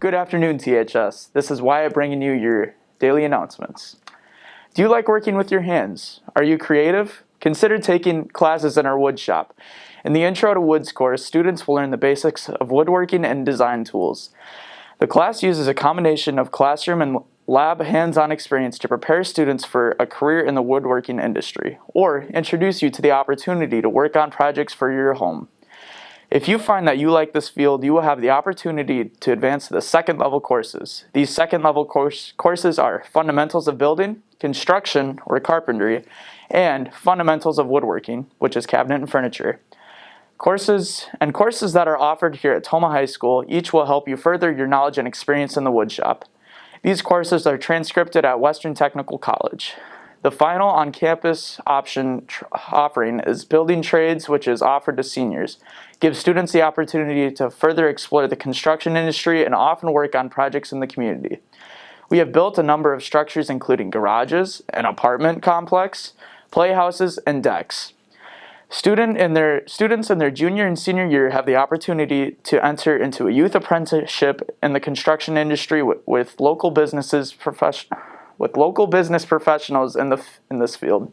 Good afternoon, THS. This is Wyatt bringing you your daily announcements. Do you like working with your hands? Are you creative? Consider taking classes in our wood shop. In the Intro to Woods course, students will learn the basics of woodworking and design tools. The class uses a combination of classroom and lab hands-on experience to prepare students for a career in the woodworking industry, or introduce you to the opportunity to work on projects for your home. If you find that you like this field, you will have the opportunity to advance to the second level courses. These second level courses are Fundamentals of Building, Construction or Carpentry, and Fundamentals of Woodworking, which is Cabinet and Furniture. Courses that are offered here at Toma High School, each will help you further your knowledge and experience in the wood shop. These courses are transcribed at Western Technical College. The final on-campus offering is Building Trades, which is offered to seniors. Gives students the opportunity to further explore the construction industry and often work on projects in the community. We have built a number of structures including garages, an apartment complex, playhouses, and decks. Students in their junior and senior year have the opportunity to enter into a youth apprenticeship in the construction industry with local business professionals in this field.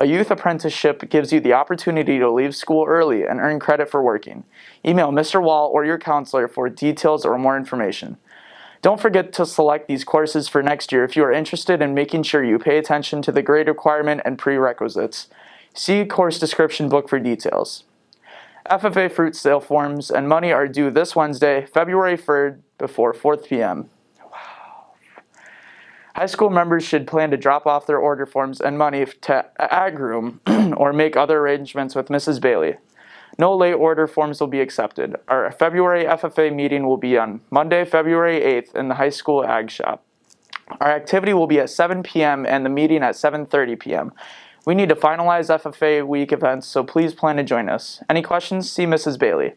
A youth apprenticeship gives you the opportunity to leave school early and earn credit for working. Email Mr. Wall or your counselor for details or more information. Don't forget to select these courses for next year if you are interested in making sure you pay attention to the grade requirement and prerequisites. See course description book for details. FFA fruit sale forms and money are due this Wednesday, February 3rd, before 4 p.m. High school members should plan to drop off their order forms and money to Ag Room or make other arrangements with Mrs. Bailey. No late order forms will be accepted. Our February FFA meeting will be on Monday, February 8th in the high school Ag shop. Our activity will be at 7 p.m. and the meeting at 7:30 p.m. We need to finalize FFA week events, so please plan to join us. Any questions? See Mrs. Bailey.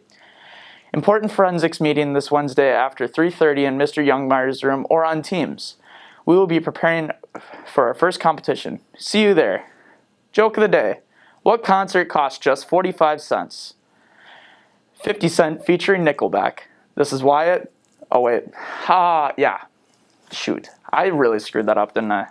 Important forensics meeting this Wednesday after 3:30 in Mr. Youngmeyer's room or on Teams. We will be preparing for our first competition. See you there. Joke of the day. What concert costs just 45 cents? 50 Cent featuring Nickelback. This is Wyatt. Oh wait. Yeah. Shoot. I really screwed that up, didn't I?